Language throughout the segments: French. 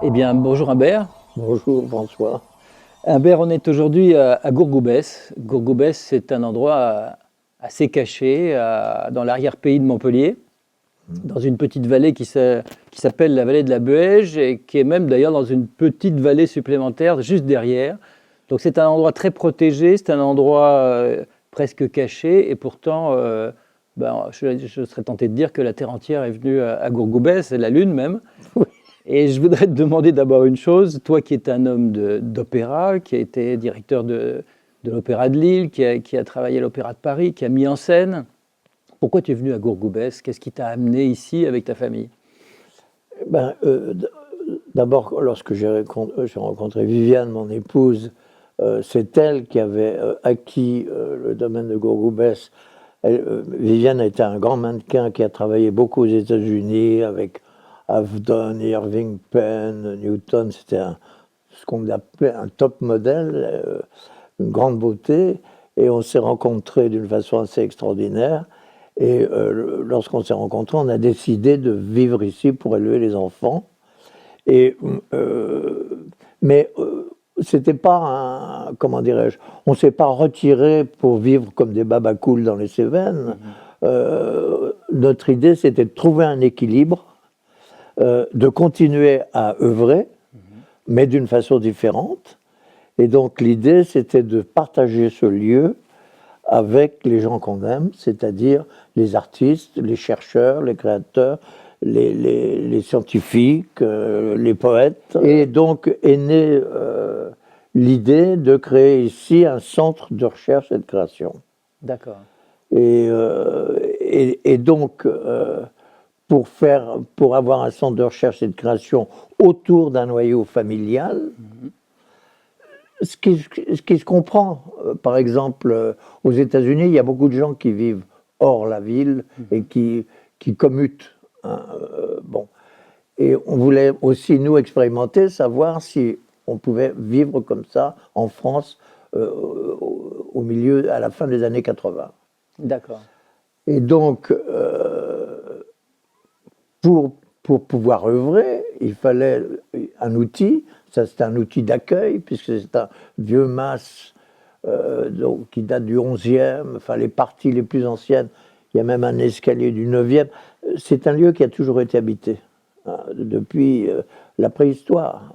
Eh bien, bonjour Humbert. Bonjour François. Humbert, on est aujourd'hui à Gourgoubès. Gourgoubès, c'est un endroit assez caché dans l'arrière-pays de Montpellier, dans une petite vallée qui s'appelle la vallée de la Buège et qui est même d'ailleurs dans une petite vallée supplémentaire juste derrière. Donc c'est un endroit très protégé, c'est un endroit presque caché et pourtant, je serais tenté de dire que la terre entière est venue à Gourgoubès, et la lune même. Oui. Et je voudrais te demander d'abord une chose, toi qui es un homme d'opéra, qui a été directeur de l'Opéra de Lille, qui a travaillé à l'Opéra de Paris, qui a mis en scène, pourquoi tu es venu à Gourgoubès? Qu'est-ce qui t'a amené ici avec ta famille? Ben, D'abord, lorsque j'ai rencontré Viviane, mon épouse, c'est elle qui avait acquis le domaine de Gourgoubès. Viviane était un grand mannequin qui a travaillé beaucoup aux États-Unis avec Avedon, Irving Penn, Newton. C'était ce qu'on appelait un top modèle, une grande beauté. Et on s'est rencontrés d'une façon assez extraordinaire. Et lorsqu'on s'est rencontrés, on a décidé de vivre ici pour élever les enfants. Et, mais c'était pas un, comment dirais-je, on s'est pas retiré pour vivre comme des babacools dans les Cévennes. Notre idée, c'était de trouver un équilibre, de continuer à œuvrer, mais d'une façon différente. Et donc l'idée, c'était de partager ce lieu avec les gens qu'on aime, c'est-à-dire les artistes, les chercheurs, les créateurs, les scientifiques, les poètes. Et donc est née l'idée de créer ici un centre de recherche et de création. D'accord. Et donc, pour avoir un centre de recherche et de création autour d'un noyau familial, ce qui se comprend, par exemple, aux États-Unis, il y a beaucoup de gens qui vivent hors la ville et qui commutent. Hein, bon. Et on voulait aussi, nous, expérimenter, savoir si on pouvait vivre comme ça en France au milieu, à la fin des années 80. D'accord. Et donc, pour pouvoir œuvrer, il fallait un outil. Ça, c'est un outil d'accueil, puisque c'est un vieux mas donc, qui date du 11e, enfin les parties les plus anciennes. Il y a même un escalier du 9e. C'est un lieu qui a toujours été habité, hein, depuis la préhistoire.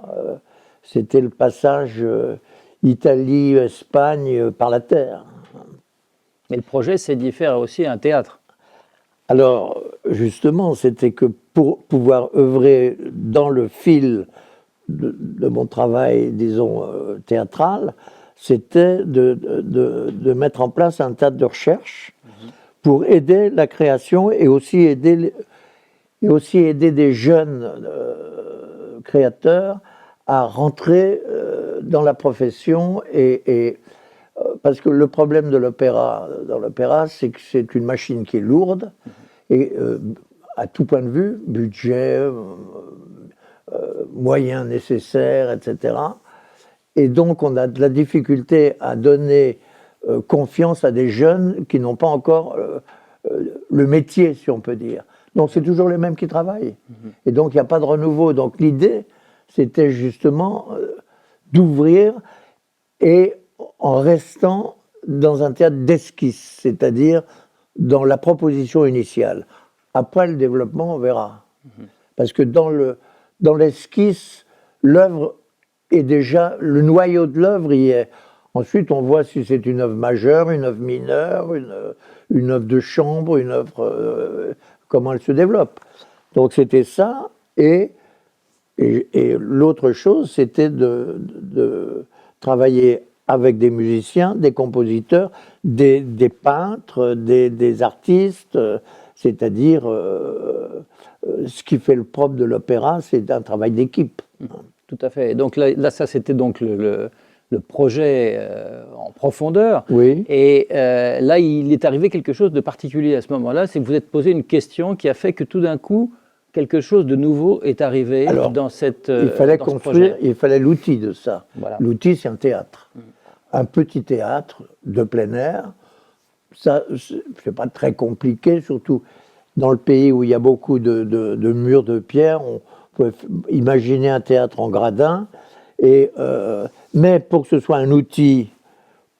C'était le passage Italie-Espagne par la terre. Et le projet, c'est d'y faire aussi un théâtre. Alors, justement, c'était que pour pouvoir œuvrer dans le fil de mon travail, disons, théâtral, c'était de mettre en place un tas de recherches pour aider la création et aussi aider des jeunes créateurs à rentrer dans la profession parce que le problème de l'opéra, dans l'opéra, c'est que c'est une machine qui est lourde et à tout point de vue, budget, moyens nécessaires, etc. Et donc on a de la difficulté à donner confiance à des jeunes qui n'ont pas encore le métier, si on peut dire. Donc c'est toujours les mêmes qui travaillent. Et donc il n'y a pas de renouveau. Donc l'idée, c'était justement d'ouvrir et en restant dans un théâtre d'esquisse, c'est-à-dire dans la proposition initiale. Après le développement, on verra. Parce que dans l'esquisse, l'œuvre est déjà, le noyau de l'œuvre y est. Ensuite, on voit si c'est une œuvre majeure, une œuvre mineure, une œuvre de chambre, une œuvre, comment elle se développe. Donc c'était ça, et l'autre chose, c'était de travailler avec des musiciens, des compositeurs, des peintres, des artistes, c'est-à-dire ce qui fait le propre de l'opéra, c'est un travail d'équipe. Tout à fait. Et donc là ça c'était donc le projet en profondeur. Oui. Et là, il est arrivé quelque chose de particulier à ce moment-là, c'est que vous êtes posé une question qui a fait que tout d'un coup, quelque chose de nouveau est arrivé. Alors, dans il fallait dans ce construire, projet. il fallait l'outil de ça. Voilà. L'outil, c'est un théâtre. Un petit théâtre de plein air. Ça, c'est pas très compliqué, surtout dans le pays où il y a beaucoup de murs de pierre. pouvez imaginer un théâtre en gradin, mais pour que ce soit un outil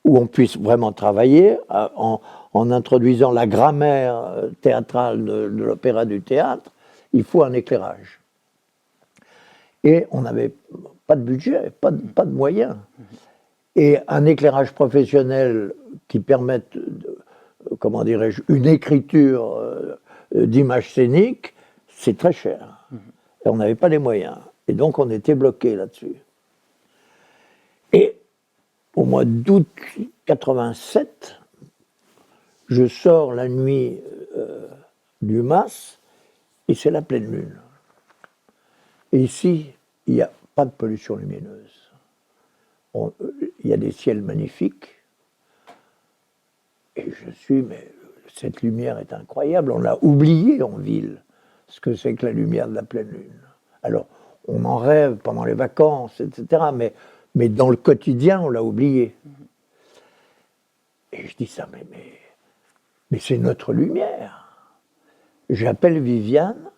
où on puisse vraiment travailler, en introduisant la grammaire théâtrale de l'opéra du théâtre, il faut un éclairage. Et on n'avait pas de budget, pas de moyens. Et un éclairage professionnel qui permette, comment dirais-je, une écriture d'images scéniques, c'est très cher. Et on n'avait pas les moyens. Et donc on était bloqué là-dessus. Et au mois d'août 87, je sors la nuit du Mas, et c'est la pleine lune. Et ici, il n'y a pas de pollution lumineuse. Il y a des ciels magnifiques. Et je suis, mais cette lumière est incroyable. On l'a oublié en ville, ce que c'est que la lumière de la pleine lune. Alors, on en rêve pendant les vacances, etc. Mais dans le quotidien, on l'a oublié. Et je dis ça, mais c'est notre lumière. J'appelle Viviane,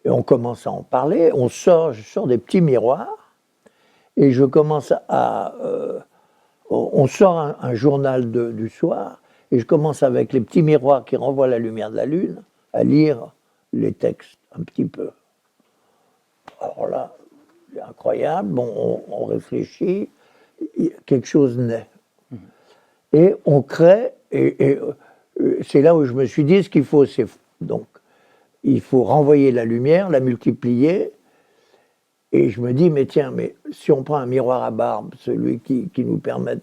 et on commence à en parler. Je sors des petits miroirs, et je commence on sort un journal du soir, et je commence avec les petits miroirs qui renvoient la lumière de la lune, à lire les textes un petit peu. Alors là, c'est incroyable, bon, on réfléchit, quelque chose naît. Et on crée, et c'est là où je me suis dit, ce qu'il faut, c'est donc, il faut renvoyer la lumière, la multiplier, et je me dis, mais tiens, mais si on prend un miroir à barbe, celui qui nous permet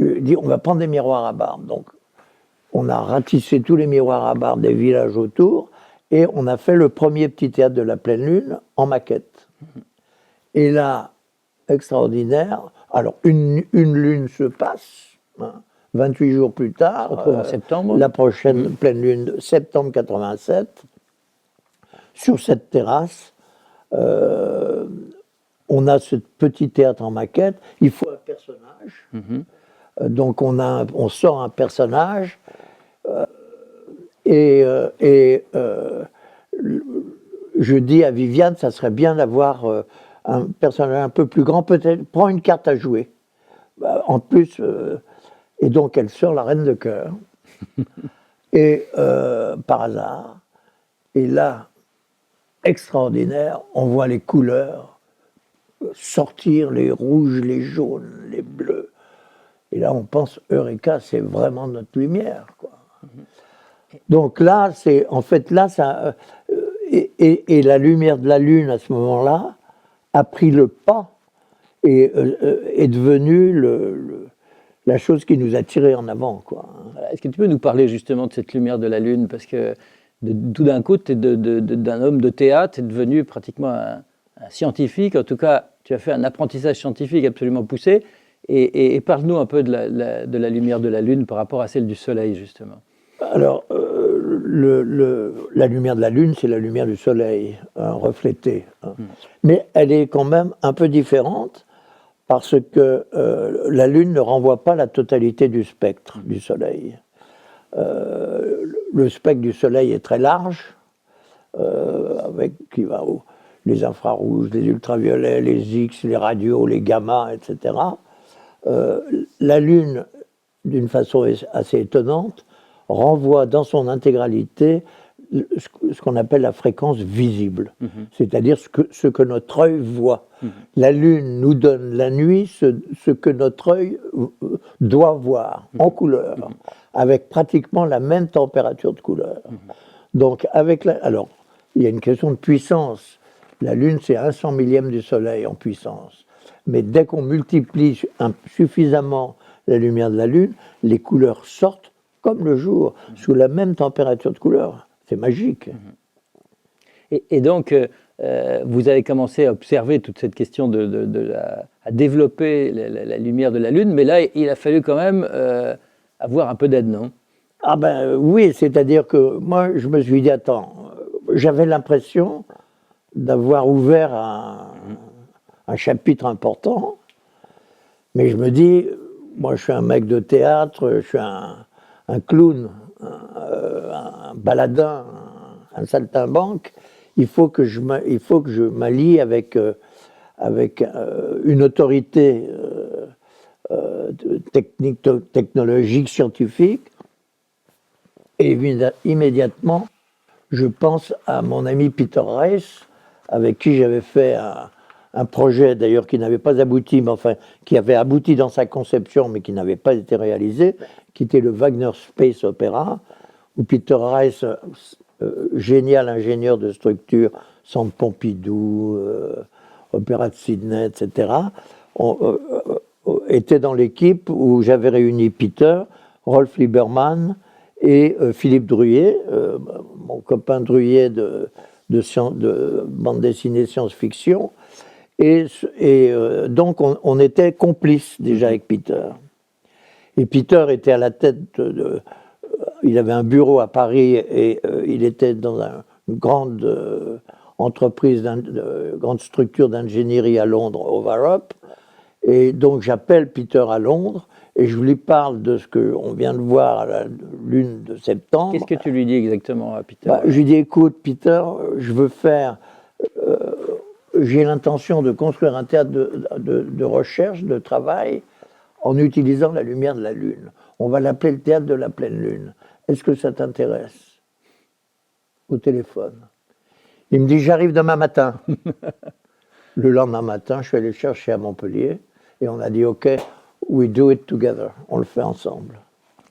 on va prendre des miroirs à barbe. Donc, on a ratissé tous les miroirs à barbe des villages autour, et on a fait le premier petit théâtre de la pleine lune en maquette. Et là, extraordinaire, alors une lune se passe, 28 jours plus tard, on se retrouve en septembre. La prochaine pleine lune de septembre 87, sur cette terrasse, on a ce petit théâtre en maquette, il faut un personnage, donc on sort un personnage, je dis à Viviane, ça serait bien d'avoir un personnage un peu plus grand, peut-être, prends une carte à jouer. En plus, et donc elle sort la reine de cœur, et par hasard, et là, extraordinaire, on voit les couleurs sortir, les rouges, les jaunes, les bleus, et là on pense, Eureka, c'est vraiment notre lumière, quoi. Donc là, et la lumière de la lune à ce moment-là a pris le pas et est devenue la chose qui nous a tirés en avant, quoi. Est-ce que tu peux nous parler justement de cette lumière de la lune, parce que tout d'un coup, d'un homme de théâtre, tu es devenu pratiquement un scientifique. En tout cas, tu as fait un apprentissage scientifique absolument poussé. Et parle-nous un peu de la lumière de la lune par rapport à celle du soleil, justement. Alors, la lumière de la lune, c'est la lumière du soleil, reflétée. Mais elle est quand même un peu différente, parce que la lune ne renvoie pas la totalité du spectre du soleil. Le spectre du soleil est très large, qui va les infrarouges, les ultraviolets, les X, les radios, les gamma, etc. La lune, d'une façon assez étonnante, renvoie dans son intégralité ce qu'on appelle la fréquence visible, c'est-à-dire ce que notre œil voit. La lune nous donne la nuit ce que notre œil doit voir en couleur, avec pratiquement la même température de couleur. Donc, alors, il y a une question de puissance. La lune, c'est 100 millième du soleil en puissance. Mais dès qu'on multiplie suffisamment la lumière de la lune, les couleurs sortent comme le jour, sous la même température de couleur. C'est magique. Et donc, vous avez commencé à observer toute cette question à développer la lumière de la Lune, mais là, il a fallu quand même avoir un peu d'aide, non? Ah ben oui, c'est-à-dire que moi, je me suis dit, attends, j'avais l'impression d'avoir ouvert un chapitre important, mais je me dis, moi, je suis un mec de théâtre, je suis un clown, un baladin, un saltimbanque. il faut que je m'allie avec une autorité technologique, scientifique. Et immédiatement, je pense à mon ami Peter Rice, avec qui j'avais fait un projet d'ailleurs qui n'avait pas abouti, mais enfin qui avait abouti dans sa conception, mais qui n'avait pas été réalisé, qui était le Wagner Space Opera, où Peter Rice, génial ingénieur de structure, Centre Pompidou, Opéra de Sydney, etc., était dans l'équipe où j'avais réuni Peter, Rolf Lieberman et Philippe Druillet, mon copain Druillet de bande dessinée science-fiction. Et donc on était complices déjà avec Peter. Et Peter était à la tête il avait un bureau à Paris et il était dans une grande entreprise, grande structure d'ingénierie à Londres, Overup. Et donc j'appelle Peter à Londres et je lui parle de ce qu'on vient de voir à la lune de septembre. Qu'est-ce que tu lui dis exactement à Peter? Je lui dis, écoute Peter, je veux faire... j'ai l'intention de construire un théâtre de recherche, de travail, en utilisant la lumière de la Lune. On va l'appeler le théâtre de la pleine Lune. Est-ce que ça t'intéresse? Au téléphone. Il me dit, j'arrive demain matin. Le lendemain matin, je suis allé le chercher à Montpellier et on a dit, OK, we do it together. On le fait ensemble.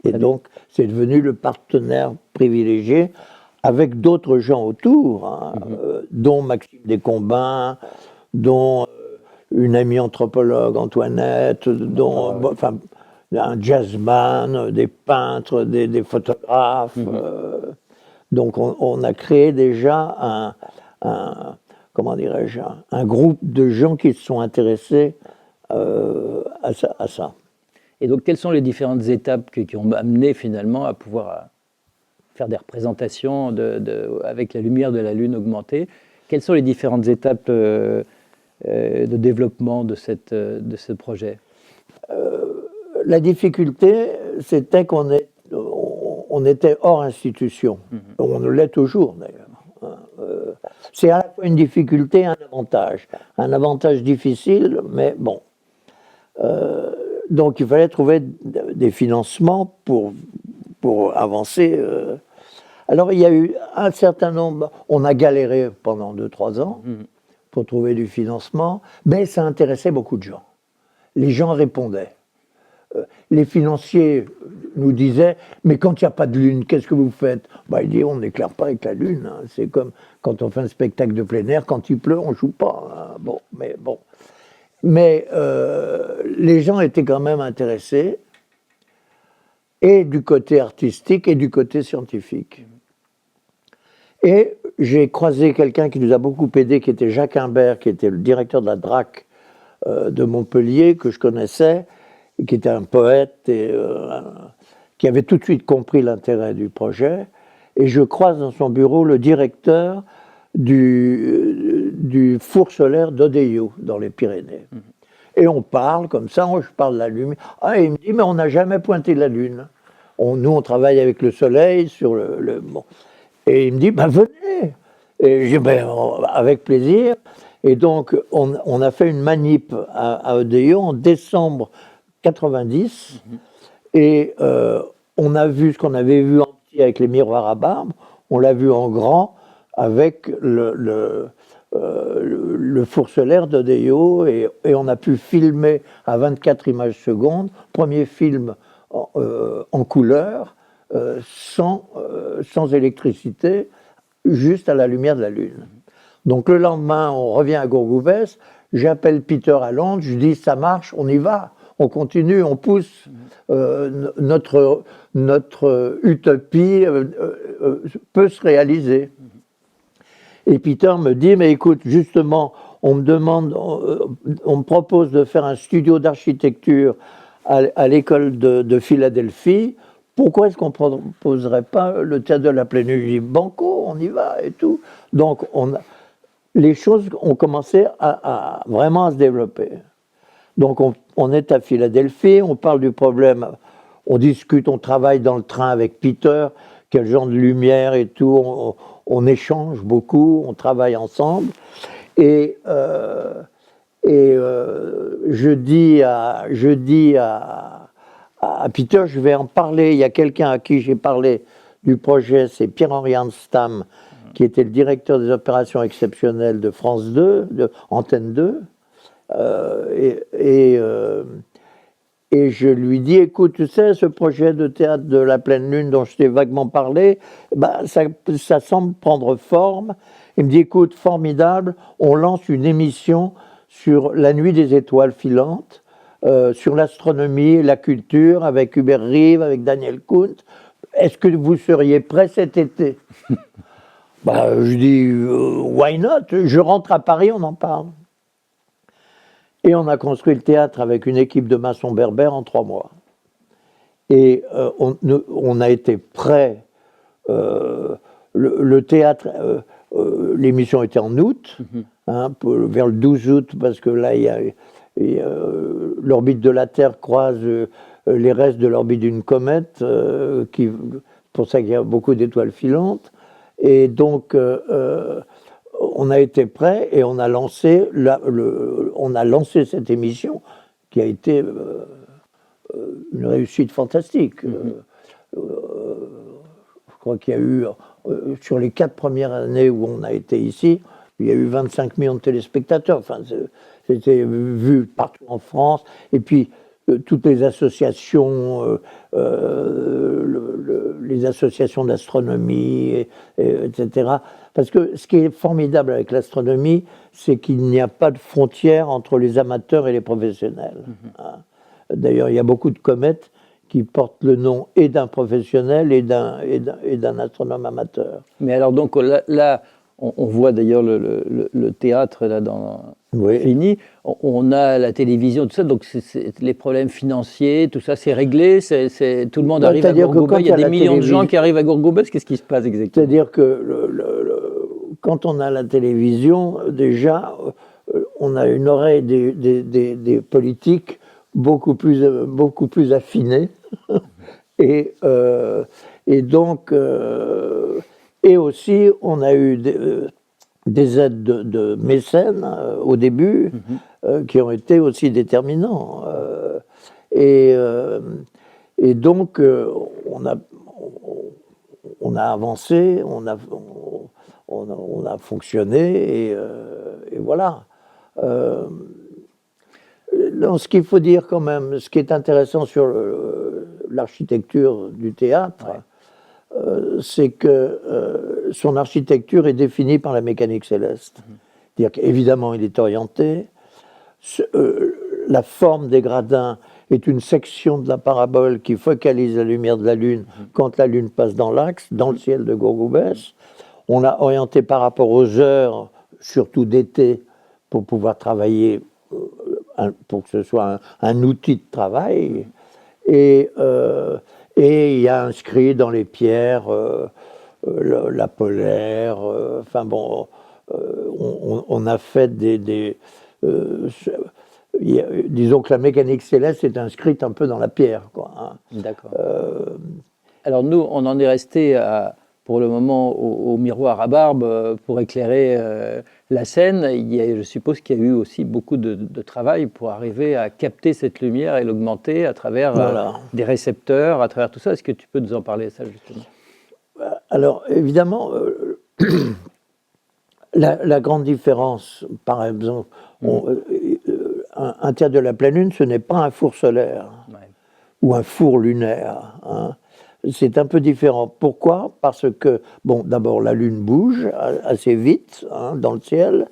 Et donc, c'est devenu le partenaire privilégié avec d'autres gens autour, hein, dont Maxime Descombins, dont une amie anthropologue, Antoinette, dont enfin, un jazzman, des peintres, des photographes. Donc on a créé déjà comment dirais-je, un groupe de gens qui se sont intéressés à ça. Et donc quelles sont les différentes étapes qui ont amené finalement à pouvoir faire des représentations avec la lumière de la Lune augmentée? Quelles sont les différentes étapes de développement de ce projet? La difficulté, c'était qu'on était hors institution. On l'est toujours d'ailleurs. C'est à la fois une difficulté et un avantage. Un avantage difficile, mais bon. Donc il fallait trouver des financements pour avancer. Alors il y a eu un certain nombre, on a galéré pendant 2-3 ans pour trouver du financement, mais ça intéressait beaucoup de gens. Les gens répondaient. Les financiers nous disaient, mais quand il n'y a pas de lune, qu'est-ce que vous faites? Ils disaient, on n'éclaire pas avec la lune. Hein. C'est comme quand on fait un spectacle de plein air, quand il pleut, on ne joue pas. Hein. Mais les gens étaient quand même intéressés, et du côté artistique et du côté scientifique. Et j'ai croisé quelqu'un qui nous a beaucoup aidé, qui était Jacques Imbert, qui était le directeur de la DRAC de Montpellier, que je connaissais, et qui était un poète et qui avait tout de suite compris l'intérêt du projet. Et je croise dans son bureau le directeur du four solaire d'Odeillo, dans les Pyrénées. Et on parle comme ça, je parle de la lumière. Il me dit, mais on n'a jamais pointé la Lune. Nous, on travaille avec le Soleil sur bon. Et il me dit, venez. Et je dis, avec plaisir. Et donc, on a fait une manip à Odeillo en décembre 90. Et on a vu ce qu'on avait vu en petit avec les miroirs à barbe, on l'a vu en grand avec le four solaire d'Odeillo, et on a pu filmer à 24 images secondes, premier film en couleur, sans électricité, juste à la lumière de la Lune. Donc le lendemain, on revient à Gourgoubès, j'appelle Peter à Londres, je dis ça marche, on y va, on continue, on pousse, notre utopie peut se réaliser. Et Peter me dit, mais écoute, justement, on me propose de faire un studio d'architecture à l'école de Philadelphie. Pourquoi est-ce qu'on ne proposerait pas le théâtre de la pleine lune? Je dis, banco, on y va et tout. Donc, les choses ont commencé vraiment à se développer. Donc, on est à Philadelphie, on parle du problème, on discute, on travaille dans le train avec Peter, quel genre de lumière et tout. On échange beaucoup, on travaille ensemble. Et je dis à Peter, je vais en parler. Il y a quelqu'un à qui j'ai parlé du projet, c'est Pierre-Henri Anstam, qui était le directeur des opérations exceptionnelles de France 2, de Antenne 2. Et je lui dis, écoute, tu sais, ce projet de théâtre de la pleine lune dont je t'ai vaguement parlé, ça semble prendre forme. Il me dit, écoute, formidable, on lance une émission sur la nuit des étoiles filantes, sur l'astronomie et la culture, avec Hubert Reeves, avec Daniel Kuhn. Est-ce que vous seriez prêt cet été? Je dis, why not? Je rentre à Paris, on en parle. Et on a construit le théâtre avec une équipe de maçons berbères en 3 mois. Et on a été prêts. Le théâtre, l'émission était en août, vers le 12 août, parce que là, l'orbite de la Terre croise les restes de l'orbite d'une comète, pour ça qu'il y a beaucoup d'étoiles filantes. Et donc, on a été prêts et on a lancé cette émission qui a été une réussite fantastique. Je crois qu'il y a eu, sur les 4 premières années où on a été ici, il y a eu 25 millions de téléspectateurs. Enfin, c'était vu partout en France. Et puis, toutes les associations, les associations d'astronomie, etc. Parce que ce qui est formidable avec l'astronomie, c'est qu'il n'y a pas de frontière entre les amateurs et les professionnels. D'ailleurs, il y a beaucoup de comètes qui portent le nom et d'un professionnel et d'un astronome amateur. Mais alors donc là on voit d'ailleurs le théâtre là dans fini. On a la télévision, tout ça. Donc les problèmes financiers, tout ça, c'est réglé. Tout le monde arrive à Gourgoubès. Il y a des millions de gens qui arrivent à Gourgoubès. Qu'est-ce qui se passe exactement? C'est-à-dire que quand on a la télévision, déjà, on a une oreille des politiques beaucoup plus affinée. Et donc, et aussi, on a eu des aides de mécènes au début, qui ont été aussi déterminants. Et donc, on a avancé, on a fonctionné, et voilà. Ce qu'il faut dire quand même, ce qui est intéressant sur l'architecture du théâtre, c'est que son architecture est définie par la mécanique céleste. C'est-à-dire qu'évidemment, il est orienté. La forme des gradins est une section de la parabole qui focalise la lumière de la Lune quand la Lune passe dans l'axe, dans le ciel de Gourgoubès. On l'a orienté par rapport aux heures, surtout d'été, pour pouvoir travailler, pour que ce soit un outil de travail. Et il y a inscrit dans les pierres la polaire. Enfin bon, on a fait disons que la mécanique céleste est inscrite un peu dans la pierre, quoi. D'accord. Alors nous, on en est resté pour le moment au miroir à barbe pour éclairer la scène. Je suppose qu'il y a eu aussi beaucoup de travail pour arriver à capter cette lumière et l'augmenter à travers des récepteurs, à travers tout ça. Est-ce que tu peux nous en parler, ça, justement? Alors, évidemment, la grande différence, par exemple, un théâtre de la pleine lune, ce n'est pas un four solaire ou un four lunaire. C'est un peu différent. Pourquoi? Parce que, d'abord, la Lune bouge assez vite dans le ciel,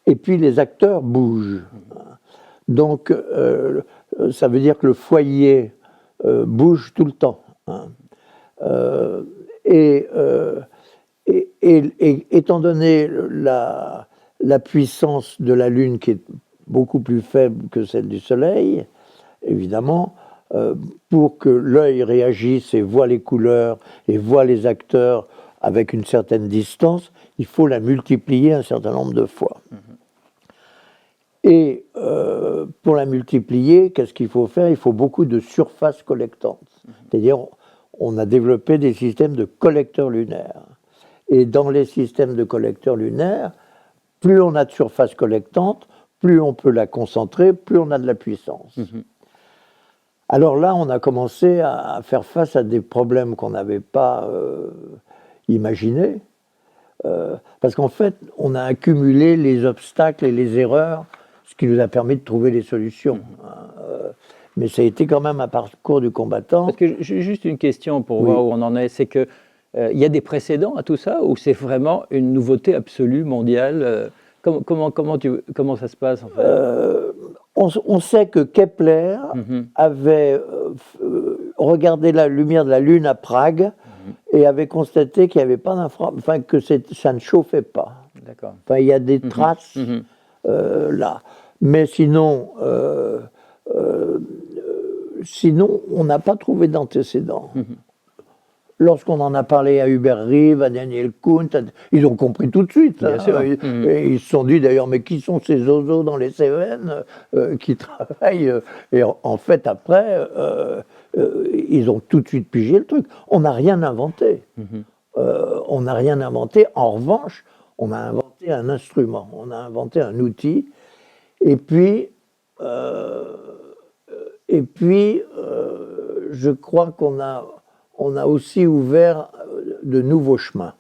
et puis les acteurs bougent. Donc, ça veut dire que le foyer bouge tout le temps. Et étant donné la puissance de la Lune qui est beaucoup plus faible que celle du Soleil, évidemment, pour que l'œil réagisse et voit les couleurs et voit les acteurs avec une certaine distance, il faut la multiplier un certain nombre de fois. Et pour la multiplier, qu'est-ce qu'il faut faire? Il faut beaucoup de surface collectante. C'est-à-dire, on a développé des systèmes de collecteurs lunaires. Et dans les systèmes de collecteurs lunaires, plus on a de surface collectante, plus on peut la concentrer, plus on a de la puissance. Alors là, on a commencé à faire face à des problèmes qu'on n'avait pas imaginés. Parce qu'en fait, on a accumulé les obstacles et les erreurs, ce qui nous a permis de trouver les solutions. Mais ça a été quand même un parcours du combattant. Parce que j'ai juste une question pour voir où on en est, c'est que il y a des précédents à tout ça, ou c'est vraiment une nouveauté absolue, mondiale? Comment ça se passe en fait? On sait que Kepler avait regardé la lumière de la Lune à Prague et avait constaté qu'il n'y avait pas enfin que ça ne chauffait pas. D'accord. Enfin, il y a des traces là. Mais sinon, on n'a pas trouvé d'antécédents. Lorsqu'on en a parlé à Hubert Reeves, à Daniel Kuhn, ils ont compris tout de suite. Bien sûr. Et ils se sont dit d'ailleurs, mais qui sont ces oiseaux dans les Cévennes qui travaillent Et en fait, après, ils ont tout de suite pigé le truc. On n'a rien inventé. On n'a rien inventé. En revanche, on a inventé un instrument, on a inventé un outil. Et puis, je crois qu'on a aussi ouvert de nouveaux chemins.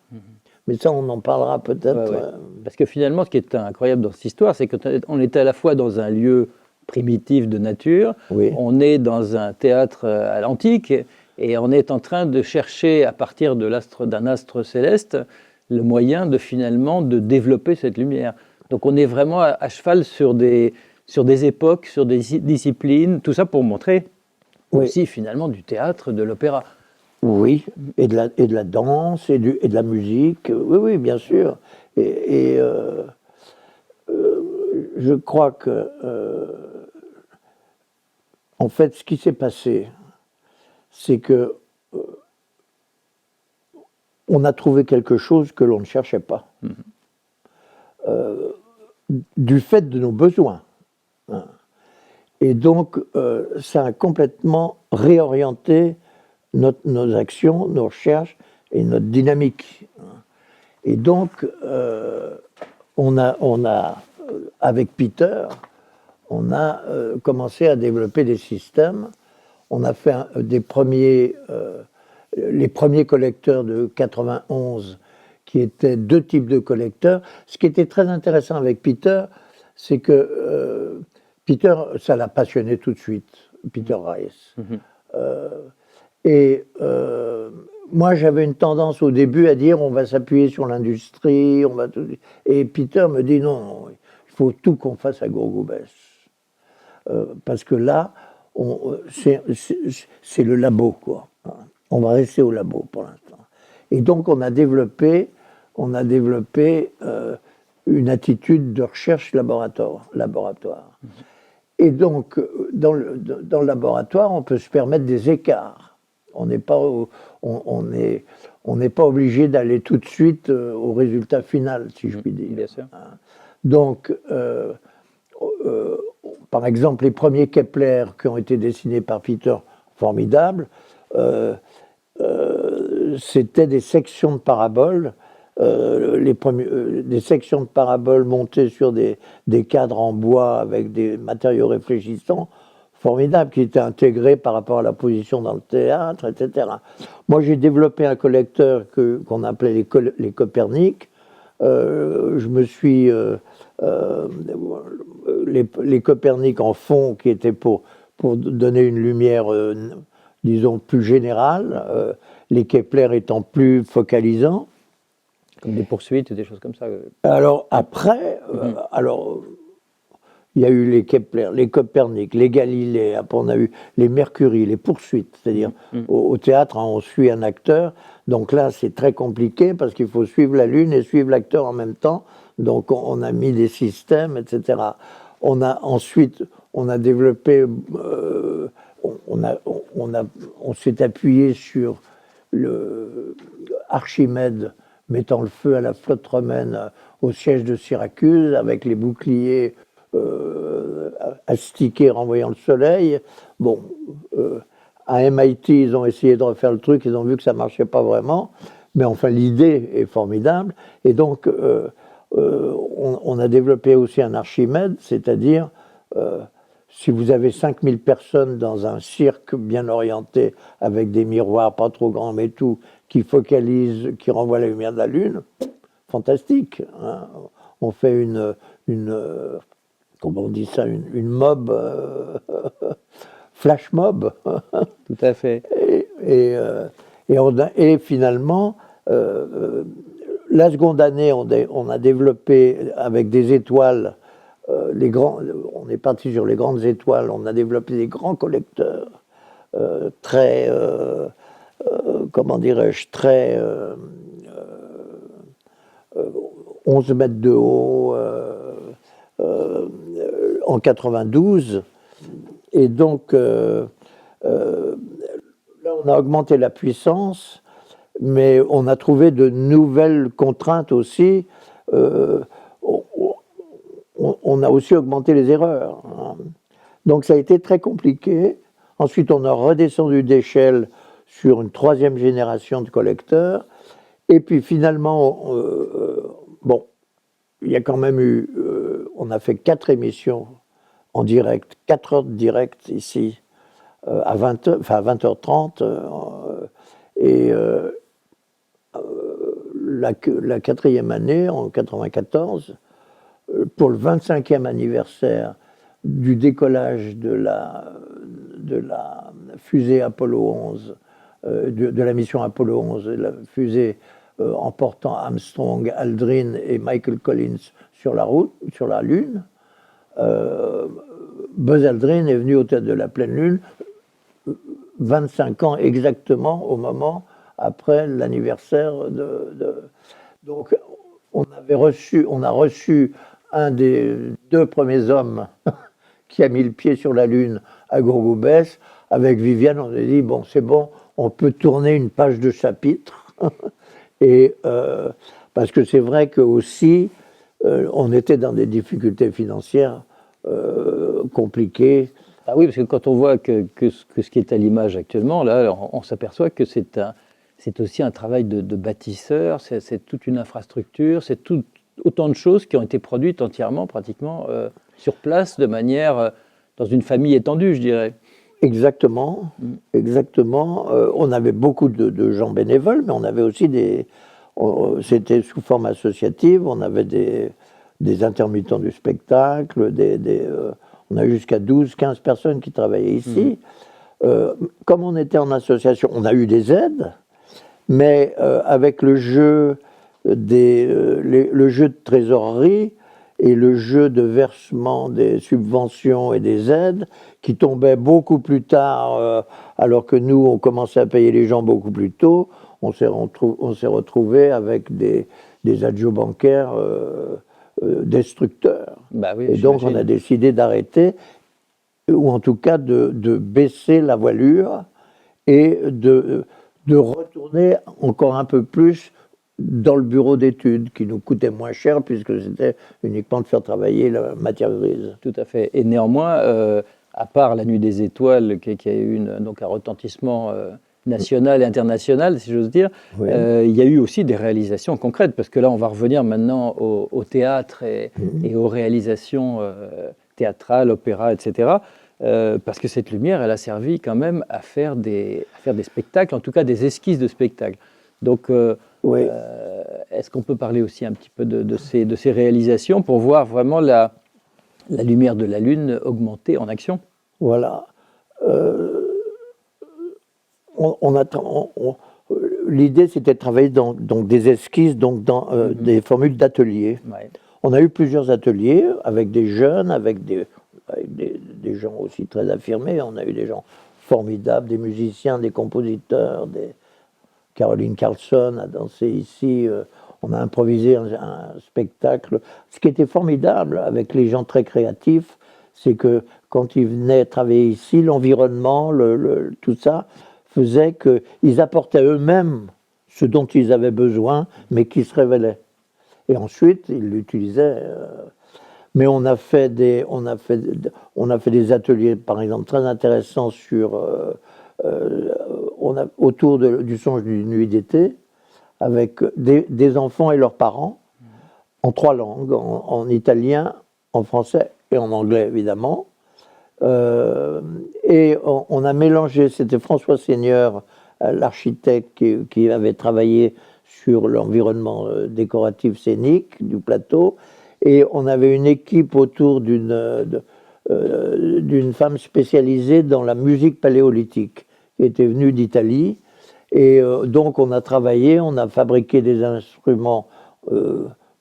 Mais ça, on en parlera peut-être. Ouais. Parce que finalement, ce qui est incroyable dans cette histoire, c'est qu'on était à la fois dans un lieu primitif de nature, on est dans un théâtre à l'antique, et on est en train de chercher, à partir d'un astre céleste, le moyen finalement de développer cette lumière. Donc on est vraiment à cheval sur des époques, sur des disciplines, tout ça pour montrer aussi finalement du théâtre, de l'opéra. Oui, et de la danse, et de la musique, oui, bien sûr. Et je crois que, en fait, ce qui s'est passé, c'est que on a trouvé quelque chose que l'on ne cherchait pas, du fait de nos besoins. Et donc, ça a complètement réorienté nos actions, nos recherches et notre dynamique. Et donc, on a avec Peter, on a commencé à développer des systèmes. On a fait les premiers collecteurs de 91, qui étaient deux types de collecteurs. Ce qui était très intéressant avec Peter, c'est que Peter, ça l'a passionné tout de suite, Peter Rice. Moi, j'avais une tendance au début à dire on va s'appuyer sur l'industrie, et Peter me dit non, il faut tout qu'on fasse à Gourgoubès. Parce que là, c'est le labo, quoi. On va rester au labo pour l'instant. Et donc, on a développé une attitude de recherche laboratoire. Et donc, dans le laboratoire, on peut se permettre des écarts. On n'est pas obligé d'aller tout de suite au résultat final, si je puis dire. Bien sûr. Donc, par exemple, les premiers Kepler qui ont été dessinés par Peter, formidables, c'était des sections de paraboles, des sections de paraboles montées sur des cadres en bois avec des matériaux réfléchissants, formidables, qui étaient intégrés par rapport à la position dans le théâtre, etc. Moi, j'ai développé un collecteur qu'on appelait les Copernic. Je me suis... les Copernic en fond, qui étaient pour donner une lumière, disons, plus générale, les Kepler étant plus focalisants. Comme des poursuites, des choses comme ça. Alors après, il y a eu les Kepler, les Copernic, les Galilée, après on a eu les Mercury, les poursuites, c'est-à-dire au théâtre, on suit un acteur, donc là c'est très compliqué parce qu'il faut suivre la Lune et suivre l'acteur en même temps, donc on a mis des systèmes, etc. Ensuite, on a développé, on s'est appuyé sur Archimède mettant le feu à la flotte romaine au siège de Syracuse avec les boucliers astiqués renvoyant le soleil. Bon, À MIT, ils ont essayé de refaire le truc, ils ont vu que ça ne marchait pas vraiment. Mais enfin, l'idée est formidable. Et donc, on a développé aussi un Archimède, c'est-à-dire, si vous avez 5000 personnes dans un cirque bien orienté, avec des miroirs pas trop grands, mais tout, qui focalisent, qui renvoient la lumière de la Lune, fantastique. Hein. On fait comment on dit ça, une mob, flash mob. Tout à fait. Et finalement, la seconde année, on a développé avec des étoiles, on est parti sur les grandes étoiles, on a développé des grands collecteurs, très, comment dirais-je, très 11 mètres de haut en 92. Et donc, là, on a augmenté la puissance, mais on a trouvé de nouvelles contraintes aussi. On a aussi augmenté les erreurs. Hein. Donc, ça a été très compliqué. Ensuite, on a redescendu d'échelle sur une troisième génération de collecteurs. Et puis, finalement, bon, il y a quand même eu... on a fait 4 émissions en direct, 4 heures de direct ici, à 20h30. Et la quatrième année, en 94, pour le 25e anniversaire du décollage de la fusée Apollo 11, de la mission Apollo 11, la fusée emportant Armstrong, Aldrin et Michael Collins sur la Lune, Buzz Aldrin est venu au théâtre de la pleine Lune 25 ans exactement au moment après l'anniversaire Donc, on a reçu un des 2 premiers hommes qui a mis le pied sur la Lune à Gourgoubès. Avec Viviane, on a dit, bon, c'est bon, on peut tourner une page de chapitre. Et parce que c'est vrai que aussi, on était dans des difficultés financières compliquées. Ah oui, parce que quand on voit que ce qui est à l'image actuellement, là, on s'aperçoit que c'est aussi un travail de bâtisseur, c'est toute une infrastructure, c'est autant de choses qui ont été produites entièrement, pratiquement, sur place, de manière, dans une famille étendue, je dirais. Exactement, exactement. On avait beaucoup de gens bénévoles, mais on avait aussi c'était sous forme associative, on avait des intermittents du spectacle, on a eu jusqu'à 12-15 personnes qui travaillaient ici. Comme on était en association, on a eu des aides, mais avec le jeu le jeu de trésorerie et le jeu de versement des subventions et des aides qui tombaient beaucoup plus tard, alors que nous, on commençait à payer les gens beaucoup plus tôt, on s'est retrouvé avec des adjos bancaires destructeurs. Bah oui, et donc, on a décidé d'arrêter, ou en tout cas de baisser la voilure et de retourner encore un peu plus dans le bureau d'études, qui nous coûtait moins cher puisque c'était uniquement de faire travailler la matière grise. Tout à fait. Et néanmoins, à part la Nuit des Étoiles, qui a eu donc un retentissement national et international, si j'ose dire, Oui. Il y a eu aussi des réalisations concrètes, parce que là, on va revenir maintenant au théâtre et aux réalisations théâtrales, opéra, etc. Parce que cette lumière, elle a servi quand même à faire des spectacles, en tout cas des esquisses de spectacles. Donc, Oui. est-ce qu'on peut parler aussi un petit peu de ces réalisations pour voir vraiment la lumière de la Lune augmenter en action? Voilà. L'idée, c'était de travailler dans des esquisses, donc dans des formules d'ateliers. Ouais. On a eu plusieurs ateliers avec des jeunes, avec des gens aussi très affirmés. On a eu des gens formidables, des musiciens, des compositeurs, Caroline Carlson a dansé ici. On a improvisé un spectacle. Ce qui était formidable avec les gens très créatifs, c'est que quand ils venaient travailler ici, l'environnement, tout ça, faisait qu'ils apportaient eux-mêmes ce dont ils avaient besoin, mais qui se révélait. Et ensuite, ils l'utilisaient. Mais on a fait des ateliers, par exemple, très intéressants sur on a, autour du songe d'une nuit d'été, avec des enfants et leurs parents, en 3 langues, en italien, en français et en anglais, évidemment. Et on a mélangé, c'était François Seigneur, l'architecte qui avait travaillé sur l'environnement décoratif scénique du plateau, et on avait une équipe autour d'une femme spécialisée dans la musique paléolithique, qui était venue d'Italie, et donc on a travaillé, on a fabriqué des instruments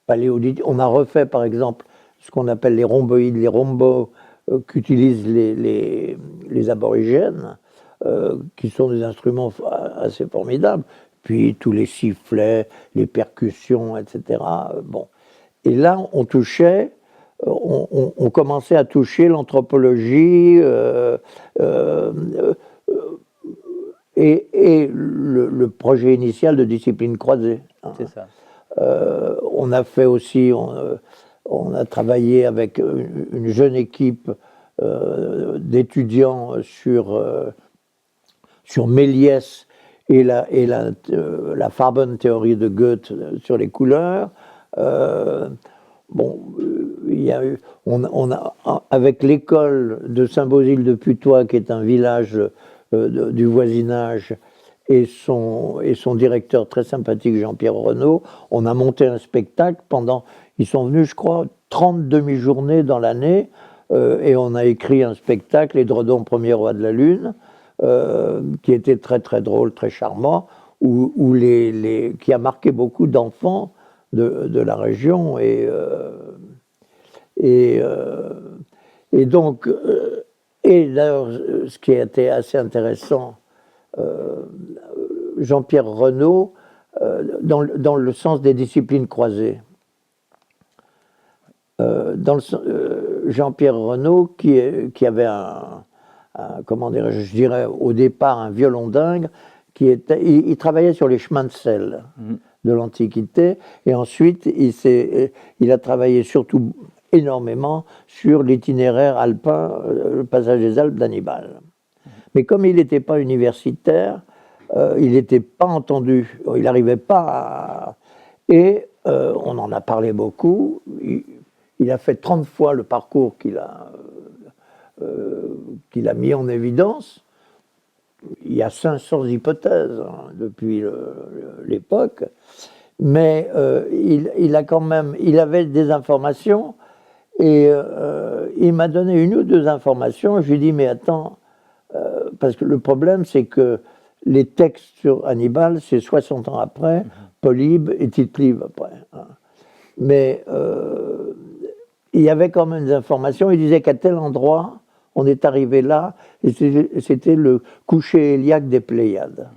paléolithiques, on a refait par exemple ce qu'on appelle les rhomboïdes, les rhombos qu'utilisent les aborigènes, qui sont des instruments assez formidables, puis tous les sifflets, les percussions, etc. Bon. Et là, on touchait, on commençait à toucher l'anthropologie et le projet initial de discipline croisée. Hein. C'est ça. On a fait aussi, on a travaillé avec une jeune équipe d'étudiants sur Méliès et la Farben-théorie de Goethe sur les couleurs. Bon, il y a eu, on a, avec l'école de Saint-Bauzile de Putois, qui est un village du voisinage, et son directeur très sympathique, Jean-Pierre Renaud, on a monté un spectacle ils sont venus, je crois, 30 demi-journées dans l'année, et on a écrit un spectacle, Édredon, premier roi de la Lune, qui était très très drôle, très charmant, qui a marqué beaucoup d'enfants de la région, et donc, et d'ailleurs, ce qui a été assez intéressant, Jean-Pierre Renaud, dans le sens des disciplines croisées. Jean-Pierre Renaud, qui avait comment dirais-je, je dirais au départ un violon dingue, il travaillait sur les chemins de sel de l'Antiquité, et ensuite il a travaillé surtout énormément sur l'itinéraire alpin, le passage des Alpes d'Hannibal. Mais comme il n'était pas universitaire, il n'était pas entendu, il n'arrivait pas Et on en a parlé beaucoup, il a fait 30 fois le parcours qu'il a mis en évidence. Il y a 500 hypothèses depuis l'époque, mais il avait des informations, et il m'a donné 1 ou 2 informations. Je lui ai dit, mais attends, parce que le problème, c'est que les textes sur Hannibal, c'est 60 ans après, Polybe et Tite-Live après. Hein. Mais il y avait quand même des informations. Il disait qu'à tel endroit, on est arrivé là, et c'était le coucher héliaque des Pléiades.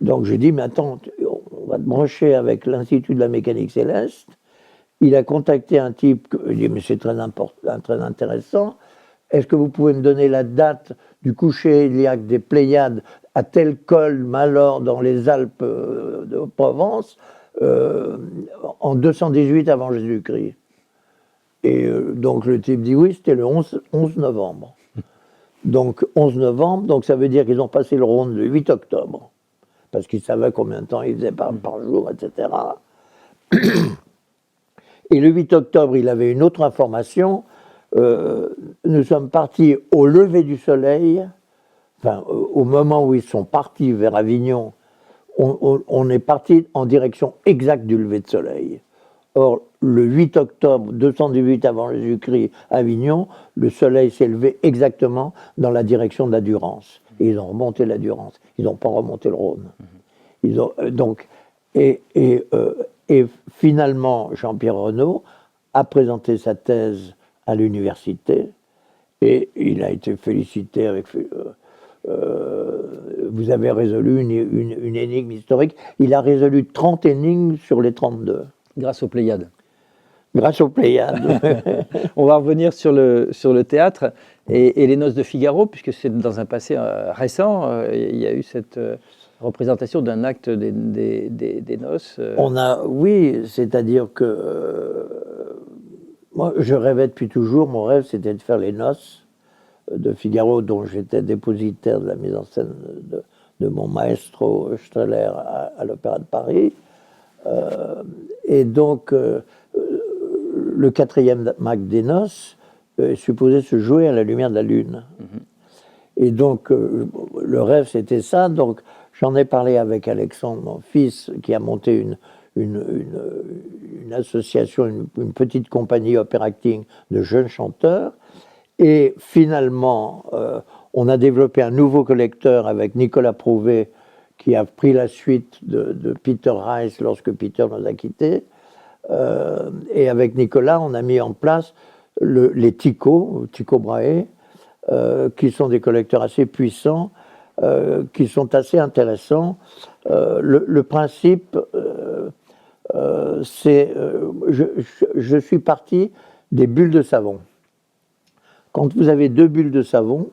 Donc j'ai dit, mais attends, on va te brancher avec l'Institut de la mécanique céleste. Il a contacté un type, il dit, mais c'est très intéressant. Est-ce que vous pouvez me donner la date du coucher héliaque des Pléiades à tel col Malor dans les Alpes de Provence en 218 avant Jésus-Christ? Et donc le type dit oui, c'était le 11 novembre. Donc 11 novembre, donc ça veut dire qu'ils ont passé le Rhône le 8 octobre, parce qu'ils savaient combien de temps ils faisaient par jour, etc. Et le 8 octobre, il avait une autre information. Nous sommes partis au lever du soleil, enfin au moment où ils sont partis vers Avignon, on est parti en direction exacte du lever de soleil. Or, le 8 octobre 218 avant Jésus-Christ, à Avignon, le soleil s'est levé exactement dans la direction de la Durance. Et ils ont remonté la Durance. Ils n'ont pas remonté le Rhône. Ils ont, et finalement, Jean-Pierre Renaud a présenté sa thèse à l'université, et il a été félicité avec... vous avez résolu une énigme historique. Il a résolu 30 énigmes sur les 32. Grâce aux Pléiades. Grâce aux Pléiades. On va revenir sur le théâtre et les Noces de Figaro, puisque c'est dans un passé récent, il y a eu cette représentation d'un acte des noces. Oui, c'est-à-dire que moi, je rêvais depuis toujours, mon rêve, c'était de faire les noces de Figaro, dont j'étais dépositaire de la mise en scène de mon maestro Strehler à l'Opéra de Paris. Et donc, le quatrième acte des noces est supposé se jouer à la lumière de la lune. Et donc, le rêve, c'était ça. Donc, j'en ai parlé avec Alexandre, mon fils, qui a monté une association, une petite compagnie opera-acting de jeunes chanteurs. Et finalement, on a développé un nouveau collecteur avec Nicolas Prouvé, qui a pris la suite de Peter Rice lorsque Peter nous a quittés. Et avec Nicolas, on a mis en place les Tycho Brahe, qui sont des collecteurs assez puissants, qui sont assez intéressants. Le principe, c'est... je suis parti des bulles de savon. Quand vous avez deux bulles de savon,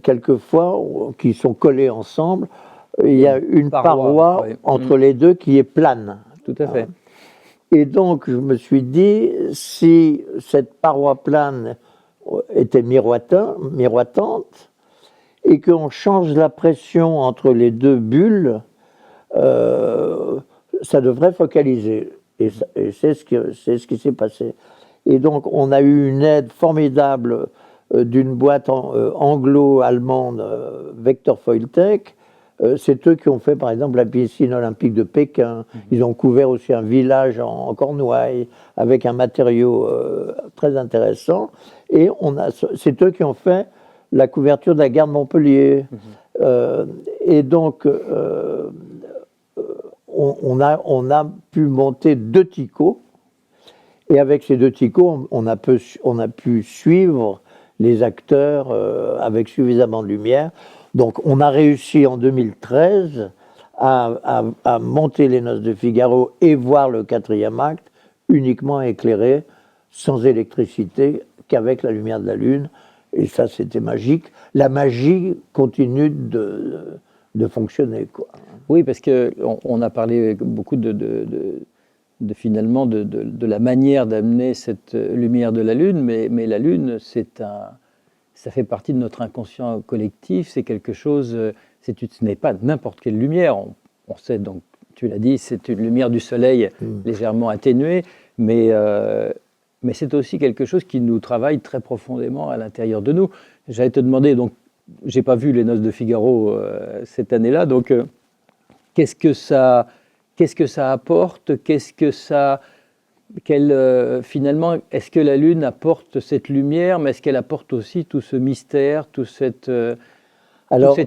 quelquefois, qui sont collées ensemble, il y a une paroi entre les deux qui est plane. Tout à fait. Et donc, je me suis dit, si cette paroi plane était miroitante, et qu'on change la pression entre les deux bulles, ça devrait focaliser. Et c'est ce qui s'est passé. Et donc, on a eu une aide formidable d'une boîte anglo-allemande, Vector Foiltech. C'est eux qui ont fait, par exemple, la piscine olympique de Pékin. Ils ont couvert aussi un village en Cornouailles avec un matériau très intéressant. Et c'est eux qui ont fait la couverture de la gare de Montpellier. Et donc, on a pu monter 2 Tychos. Et avec ces 2 Tychos, on a pu suivre les acteurs avec suffisamment de lumière. Donc, on a réussi en 2013 à monter les Noces de Figaro et voir le 4e acte uniquement éclairé, sans électricité, qu'avec la lumière de la lune. Et ça, c'était magique. La magie continue de fonctionner, quoi. Oui, parce qu'on a parlé beaucoup finalement de la manière d'amener cette lumière de la lune, mais la lune, ça fait partie de notre inconscient collectif, c'est quelque chose, ce n'est pas n'importe quelle lumière, on sait donc, tu l'as dit, c'est une lumière du soleil légèrement atténuée, mais c'est aussi quelque chose qui nous travaille très profondément à l'intérieur de nous. J'allais te demander, donc, j'ai pas vu les Noces de Figaro cette année-là, donc qu'est-ce que ça apporte, finalement, est-ce que la Lune apporte cette lumière, mais est-ce qu'elle apporte aussi tout ce mystère, toute cette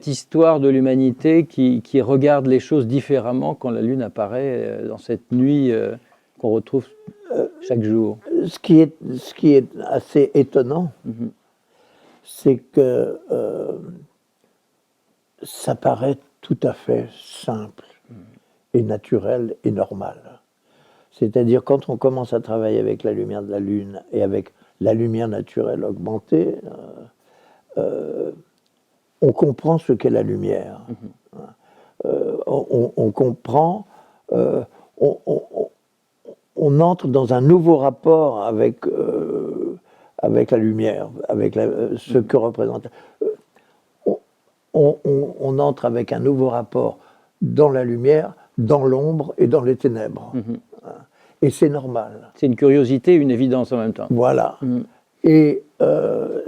histoire de l'humanité qui regarde les choses différemment quand la Lune apparaît dans cette nuit qu'on retrouve chaque jour? Ce qui est assez étonnant, c'est que ça paraît tout à fait simple et naturel et normal. C'est-à-dire, quand on commence à travailler avec la lumière de la Lune et avec la lumière naturelle augmentée, on comprend ce qu'est la lumière. On comprend, on entre dans un nouveau rapport avec la lumière, avec ce que représente. On entre avec un nouveau rapport dans la lumière, dans l'ombre et dans les ténèbres. Et c'est normal. C'est une curiosité, une évidence en même temps. Voilà. Et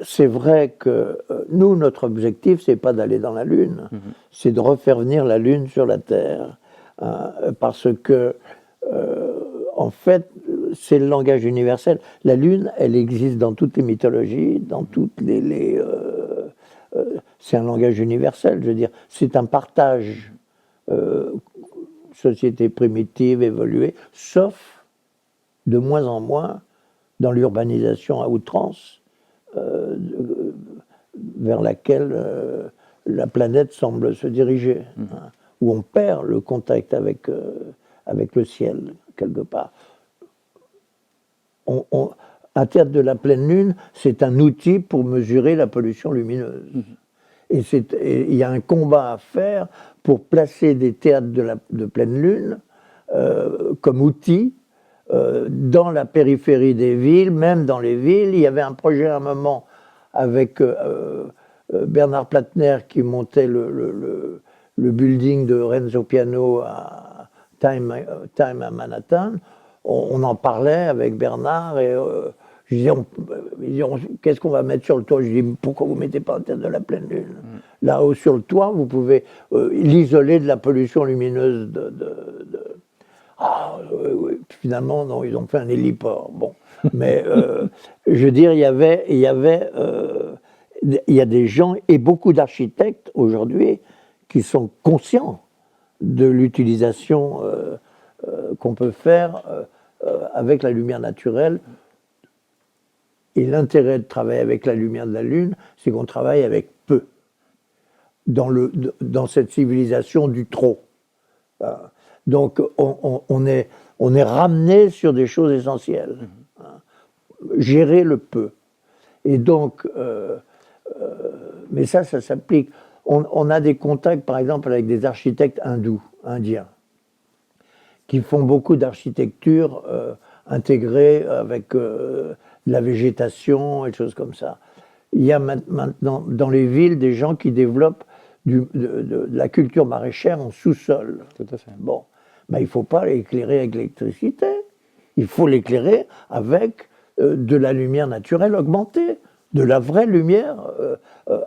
c'est vrai que nous, notre objectif, c'est pas d'aller dans la Lune, c'est de refaire venir la Lune sur la Terre. Parce que, en fait, c'est le langage universel. La Lune, elle existe dans toutes les mythologies, dans toutes c'est un langage universel, je veux dire. C'est un partage. Société primitive, évoluée, sauf de moins en moins dans l'urbanisation à outrance vers laquelle la planète semble se diriger, où on perd le contact avec le ciel, quelque part. Un théâtre de la pleine lune, c'est un outil pour mesurer la pollution lumineuse. Et il y a un combat à faire pour placer des théâtres de pleine lune comme outil dans la périphérie des villes, même dans les villes. Il y avait un projet à un moment avec Bernard Platner qui montait le building de Renzo Piano à Time à Manhattan. On en parlait avec Bernard et je disais, qu'est-ce qu'on va mettre sur le toit? Je dis, pourquoi vous ne mettez pas la tête de la pleine lune? Là-haut sur le toit, vous pouvez l'isoler de la pollution lumineuse oui. Finalement, non, ils ont fait un héliport. Bon, mais je veux dire, il y a des gens et beaucoup d'architectes aujourd'hui qui sont conscients de l'utilisation qu'on peut faire avec la lumière naturelle. Et l'intérêt de travailler avec la lumière de la Lune, c'est qu'on travaille avec peu dans cette civilisation du trop. Donc on est ramené sur des choses essentielles. Gérer le peu. Et donc, mais ça s'applique. On a des contacts, par exemple, avec des architectes indiens, qui font beaucoup d'architecture intégrée avec de la végétation et des choses comme ça. Il y a maintenant dans les villes des gens qui développent de la culture maraîchère en sous-sol. Tout à fait. Bon, ben, il ne faut pas l'éclairer avec l'électricité. Il faut l'éclairer avec de la lumière naturelle augmentée, de la vraie lumière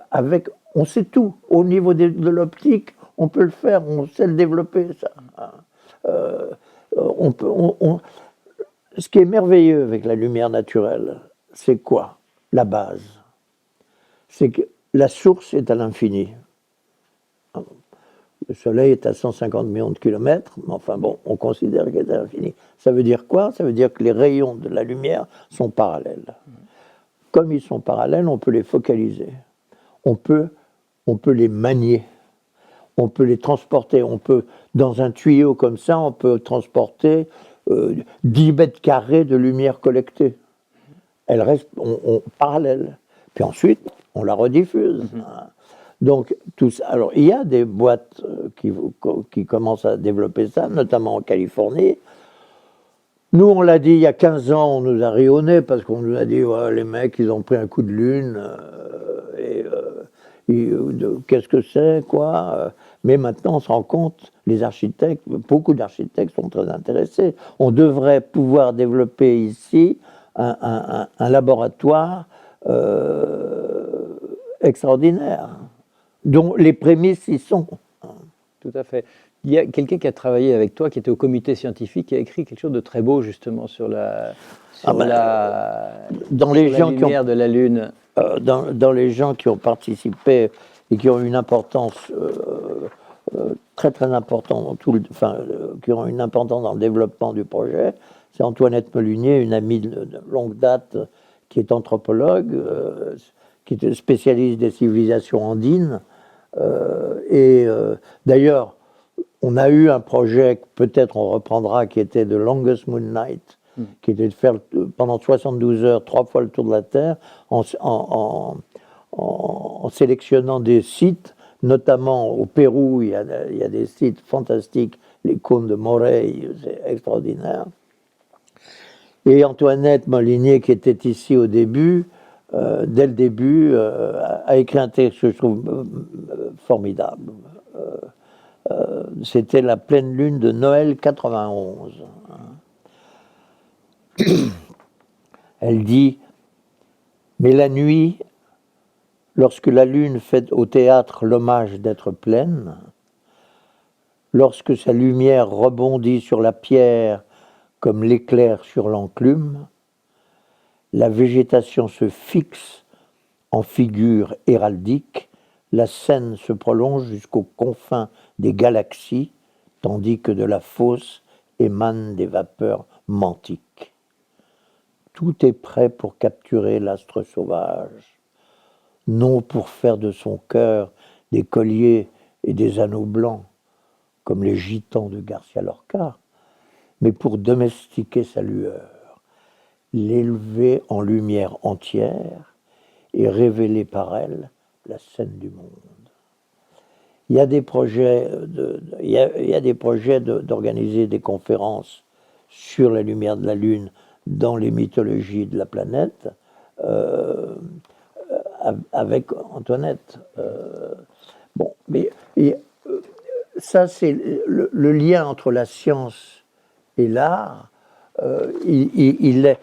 avec... On sait tout. Au niveau de l'optique, on peut le faire, on sait le développer, ça. Ce qui est merveilleux avec la lumière naturelle, c'est quoi? La base. C'est que la source est à l'infini. Le Soleil est à 150 millions de kilomètres, mais enfin bon, on considère qu'il est à l'infini. Ça veut dire quoi? Ça veut dire que les rayons de la lumière sont parallèles. Comme ils sont parallèles, on peut les focaliser. On peut les manier. On peut les transporter. On peut, dans un tuyau comme ça, on peut transporter 10 mètres carrés de lumière collectée. Elle reste parallèle. Puis ensuite, on la rediffuse. Donc, tout ça. Alors, il y a des boîtes qui commencent à développer ça, notamment en Californie. Nous, on l'a dit il y a 15 ans, on nous a ri au nez parce qu'on nous a dit ouais, les mecs, ils ont pris un coup de lune. Qu'est-ce que c'est, quoi? Mais maintenant, on se rend compte, les architectes, beaucoup d'architectes sont très intéressés. On devrait pouvoir développer ici un laboratoire extraordinaire, dont les prémices y sont. Tout à fait. Il y a quelqu'un qui a travaillé avec toi, qui était au comité scientifique, qui a écrit quelque chose de très beau justement sur la lumière de la Lune. Dans les gens qui ont participé et qui ont une importance très très importante qui ont une importance dans le développement du projet, c'est Antoinette Melunier, une amie de longue date qui est anthropologue, qui est spécialiste des civilisations andines. D'ailleurs, on a eu un projet que peut-être on reprendra, qui était The Longest Moon Night, qui était de faire pendant 72 heures 3 fois le tour de la Terre en sélectionnant des sites, notamment au Pérou. Il y a des sites fantastiques, les cônes de Morey, c'est extraordinaire. Et Antoinette Molinier, qui était ici au début, dès le début, a écrit un texte que je trouve formidable. C'était la pleine lune de Noël 91. Elle dit « Mais la nuit, lorsque la lune fait au théâtre l'hommage d'être pleine, lorsque sa lumière rebondit sur la pierre comme l'éclair sur l'enclume, la végétation se fixe en figure héraldique, la scène se prolonge jusqu'aux confins des galaxies, tandis que de la fosse émanent des vapeurs mantiques. Tout est prêt pour capturer l'astre sauvage, non pour faire de son cœur des colliers et des anneaux blancs, comme les gitans de Garcia Lorca, mais pour domestiquer sa lueur, l'élever en lumière entière et révéler par elle la scène du monde. Il y a des projets d'organiser des conférences sur la lumière de la Lune dans les mythologies de la planète, avec Antoinette. Bon, mais ça, c'est le lien entre la science et l'art. Il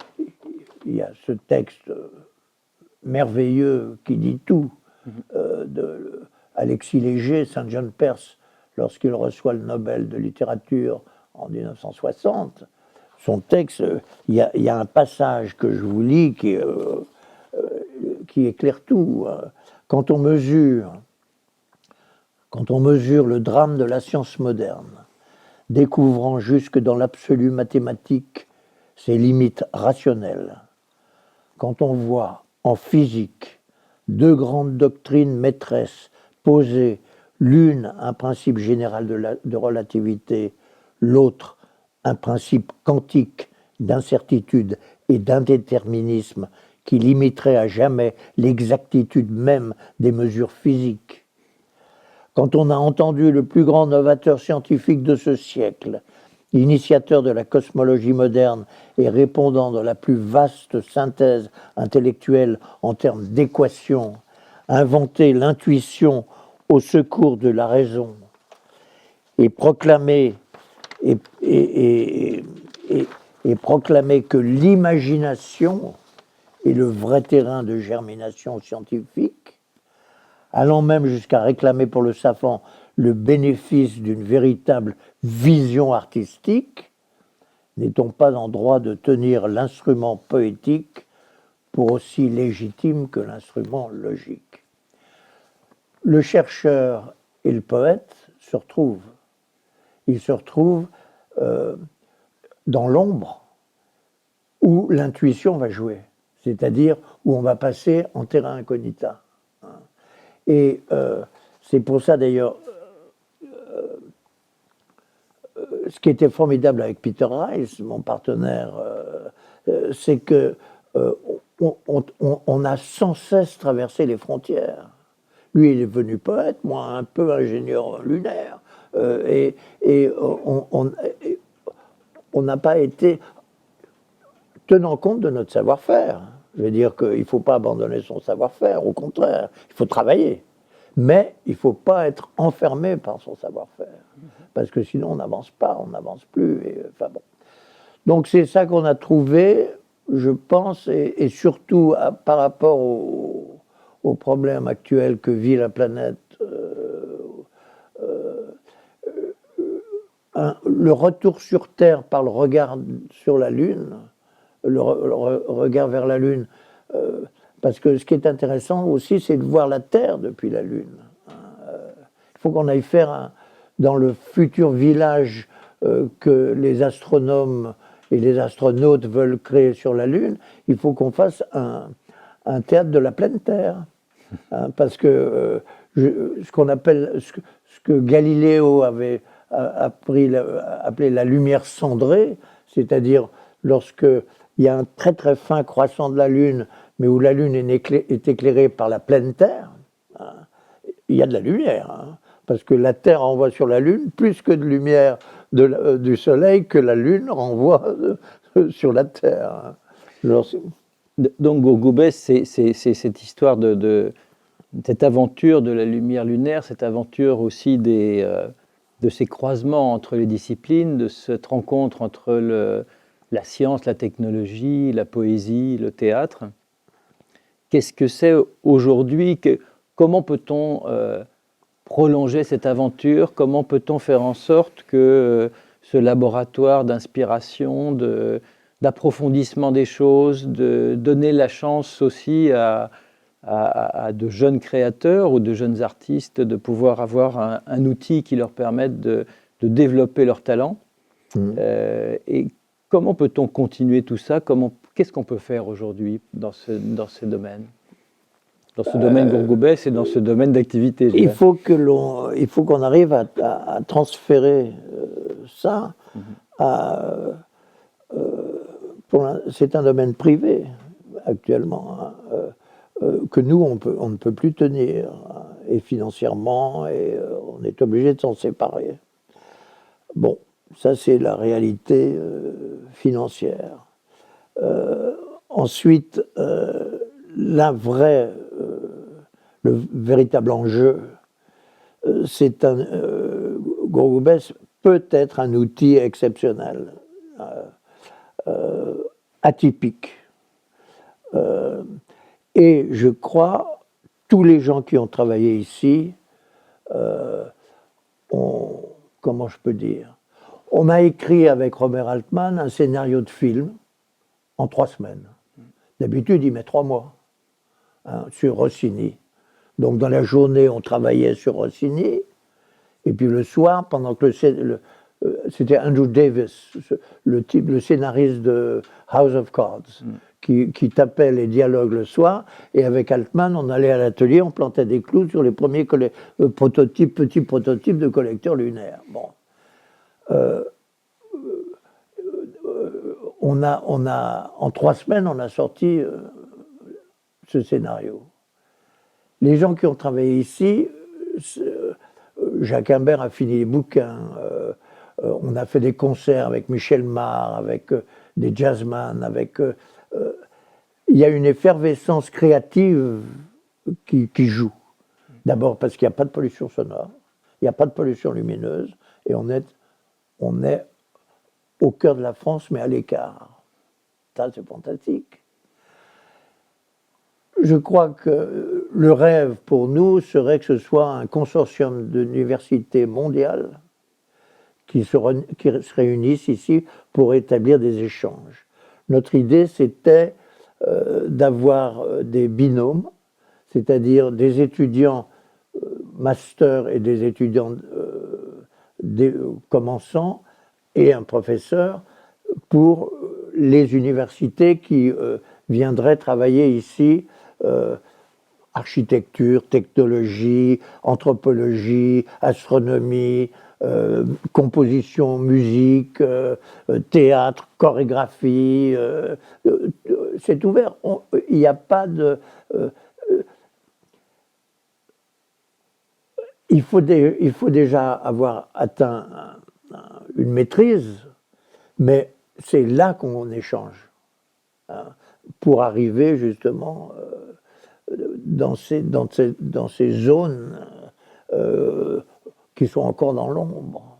y a ce texte merveilleux qui dit tout de Alexis Léger, Saint John Perse, lorsqu'il reçoit le Nobel de littérature en 1960. Son texte, il y a un passage que je vous lis qui éclaire tout. Quand on mesure le drame de la science moderne, découvrant jusque dans l'absolu mathématique ses limites rationnelles, quand on voit en physique deux grandes doctrines maîtresses poser l'une un principe général de relativité, l'autre un principe quantique d'incertitude et d'indéterminisme qui limiterait à jamais l'exactitude même des mesures physiques. Quand on a entendu le plus grand novateur scientifique de ce siècle, initiateur de la cosmologie moderne et répondant de la plus vaste synthèse intellectuelle en termes d'équations, inventer l'intuition au secours de la raison et proclamer que l'imagination est le vrai terrain de germination scientifique, allant même jusqu'à réclamer pour le savant le bénéfice d'une véritable vision artistique, n'est-on pas en droit de tenir l'instrument poétique pour aussi légitime que l'instrument logique? Le chercheur et le poète se retrouvent. Ils se retrouvent dans l'ombre où l'intuition va jouer, c'est-à-dire où on va passer en terra incognita. Et c'est pour ça d'ailleurs, ce qui était formidable avec Peter Rice, mon partenaire, c'est que on a sans cesse traversé les frontières. Lui, il est devenu poète, moi un peu ingénieur lunaire, et on n'a pas été tenant compte de notre savoir-faire. Je veux dire qu'il ne faut pas abandonner son savoir-faire, au contraire, il faut travailler. Mais il ne faut pas être enfermé par son savoir-faire, parce que sinon on n'avance pas, on n'avance plus. Enfin bon. Donc c'est ça qu'on a trouvé, je pense, et surtout par rapport aux problèmes actuels que vit la planète, le retour sur Terre par le regard sur la Lune, le regard vers la Lune, parce que ce qui est intéressant aussi, c'est de voir la Terre depuis la Lune. Il faut qu'on aille faire dans le futur village que les astronomes et les astronautes veulent créer sur la Lune, il faut qu'on fasse un théâtre de la pleine Terre. Parce que ce qu'on appelle, ce que Galiléo avait appelé la lumière cendrée, c'est-à-dire lorsqu'il y a un très très fin croissant de la Lune, mais où la Lune est éclairée par la pleine Terre, il y a de la lumière, parce que la Terre envoie sur la Lune plus que de lumière du Soleil que la Lune renvoie sur la Terre. Donc Gourgoubès, c'est cette histoire de cette aventure de la lumière lunaire, cette aventure aussi de ces croisements entre les disciplines, de cette rencontre entre la science, la technologie, la poésie, le théâtre. Qu'est-ce que c'est aujourd'hui? Comment peut-on prolonger cette aventure? Comment peut-on faire en sorte que ce laboratoire d'inspiration, d'approfondissement des choses, de donner la chance aussi à de jeunes créateurs ou de jeunes artistes de pouvoir avoir un outil qui leur permette de développer leur talent. Et comment peut-on continuer tout ça? Qu'est-ce qu'on peut faire aujourd'hui dans ce domaine? Dans ce domaine Gourgoubès et dans ce domaine d'activité. Il faut qu'on arrive à transférer ça. C'est un domaine privé actuellement, que nous on ne peut plus tenir, et financièrement, et on est obligé de s'en séparer. Bon, ça c'est la réalité financière. Ensuite, la vraie le véritable enjeu, Goro-Goubès peut être un outil exceptionnel, atypique. Et je crois, tous les gens qui ont travaillé ici comment je peux dire, on a écrit avec Robert Altman un scénario de film en 3 semaines. D'habitude, il met 3 mois sur Rossini. Donc dans la journée, on travaillait sur Rossini, et puis le soir, pendant que c'était Andrew Davis, le scénariste de House of Cards, qui tapait les dialogues le soir, et avec Altman, on allait à l'atelier, on plantait des clous sur les premiers petits prototypes de collecteurs lunaires. Bon. En 3 semaines, on a sorti ce scénario. Les gens qui ont travaillé ici, Jacques Imbert a fini les bouquins, on a fait des concerts avec Michel Mar, avec des jazzman, il y a une effervescence créative qui joue. D'abord parce qu'il n'y a pas de pollution sonore, il n'y a pas de pollution lumineuse, et on est au cœur de la France, mais à l'écart. Ça, c'est fantastique. Je crois que le rêve pour nous serait que ce soit un consortium d'universités mondiales qui se réunissent ici pour établir des échanges. Notre idée, c'était d'avoir des binômes, c'est-à-dire des étudiants master et des étudiants commençants et un professeur pour les universités qui viendraient travailler ici architecture, technologie, anthropologie, astronomie, composition, musique, théâtre, chorégraphie. C'est ouvert. Il n'y a pas de... il faut déjà avoir atteint une maîtrise, mais c'est là qu'on échange, pour arriver justement dans ces zones qui sont encore dans l'ombre,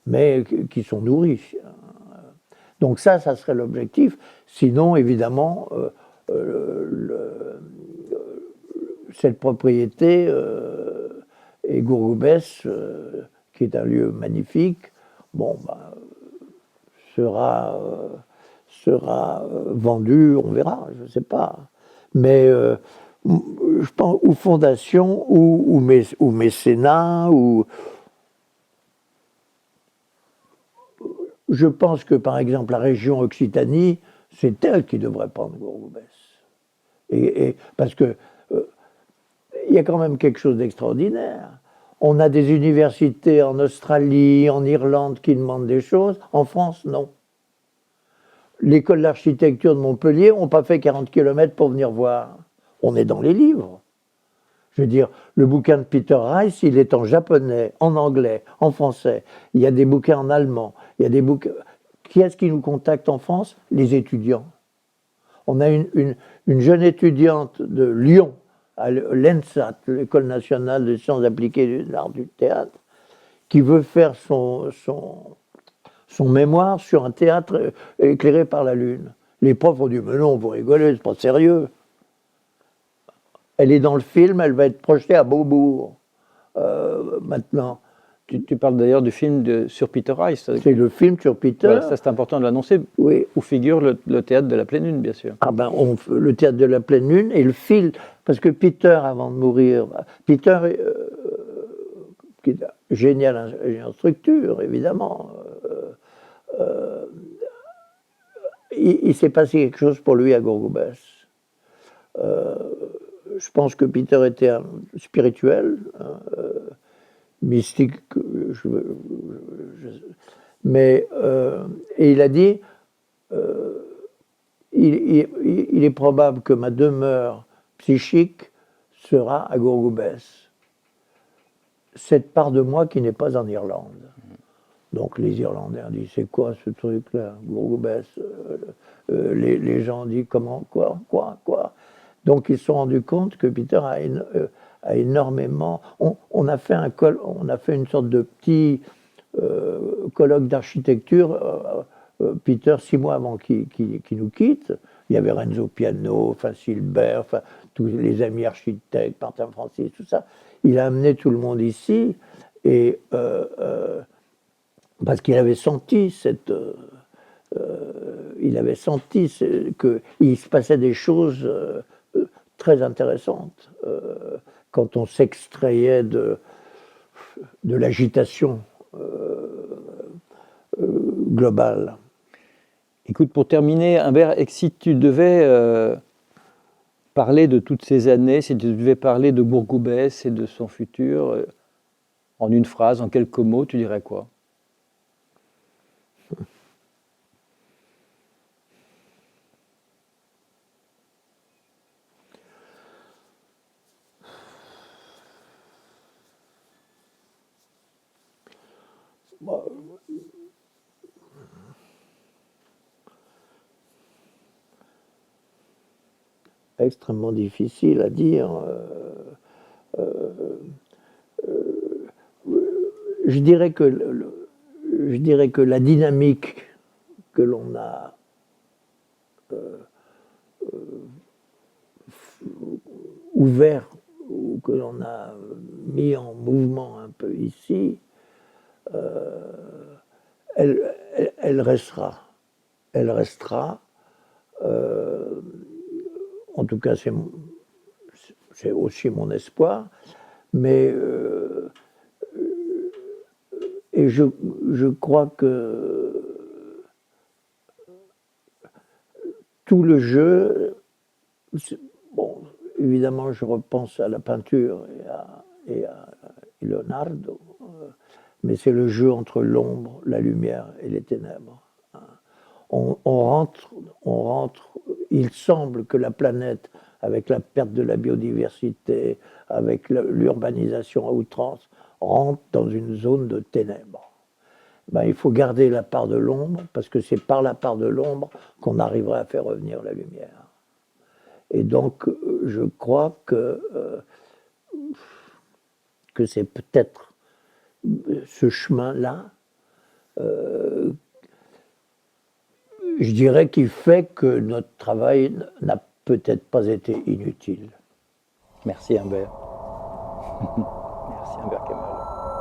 mais qui sont nourries. Donc ça serait l'objectif. Sinon, évidemment, cette propriété et Gourgoubès, qui est un lieu magnifique, sera vendu, on verra, je ne sais pas. Mais je pense ou fondation ou mécénat, je pense que par exemple la région Occitanie, c'est elle qui devrait prendre Gourgoubès. Et parce que il y a quand même quelque chose d'extraordinaire. On a des universités en Australie, en Irlande qui demandent des choses. En France, non. L'école d'architecture de Montpellier n'a pas fait 40 km pour venir voir. On est dans les livres. Je veux dire, le bouquin de Peter Rice, il est en japonais, en anglais, en français. Il y a des bouquins en allemand. Il y a des bouquins... Qui est-ce qui nous contacte en France? Les étudiants. On a une jeune étudiante de Lyon, à l'ENSAT, l'École nationale des sciences appliquées de l'art du théâtre, qui veut faire son mémoire sur un théâtre éclairé par la lune. Les profs ont dit « Mais non, vous rigolez, c'est pas sérieux ». Elle est dans le film, elle va être projetée à Beaubourg, maintenant. Tu parles d'ailleurs du film sur Peter Rice. C'est le film sur Peter. Voilà, ça c'est important de l'annoncer. Oui. Où figure le théâtre de la pleine lune, bien sûr. Ah ben, le théâtre de la pleine lune et le film, parce que Peter, avant de mourir, Peter, qui est génial en structure, évidemment, il s'est passé quelque chose pour lui à Gourgoubès. Je pense que Peter était un spirituel, mystique, mais et il a dit il est probable que ma demeure psychique sera à Gourgoubès. Cette part de moi qui n'est pas en Irlande. Donc les Irlandais ont dit c'est quoi ce truc-là, Gourgoubès les gens ont dit comment, quoi. Donc ils se sont rendus compte que Peter a énormément. On a fait une sorte de petit colloque d'architecture. Peter, 6 mois avant qu'il nous quitte, il y avait Renzo Piano, enfin Silbert, enfin tous les amis architectes, Martin Francis, tout ça. Il a amené tout le monde ici et parce qu'il avait senti qu'il se passait des choses très intéressantes quand on s'extrayait de l'agitation globale. Écoute, pour terminer, Humbert, et si tu devais parler de toutes ces années, si tu devais parler de Bourg-Goubès et de son futur, en une phrase, en quelques mots, tu dirais quoi? Extrêmement difficile à dire. Je dirais que la dynamique que l'on a ouvert ou que l'on a mis en mouvement un peu ici, elle restera. Elle restera. En tout cas, c'est aussi mon espoir. Mais et je crois que tout le jeu, bon, évidemment, je repense à la peinture et à Leonardo, mais c'est le jeu entre l'ombre, la lumière et les ténèbres. On rentre, il semble que la planète, avec la perte de la biodiversité, avec l'urbanisation à outrance, rentre dans une zone de ténèbres. Ben, il faut garder la part de l'ombre, parce que c'est par la part de l'ombre qu'on arrivera à faire revenir la lumière. Et donc, je crois que c'est peut-être ce chemin-là, je dirais, qui fait que notre travail n'a peut-être pas été inutile. Merci Humbert. Merci Humbert Kamal.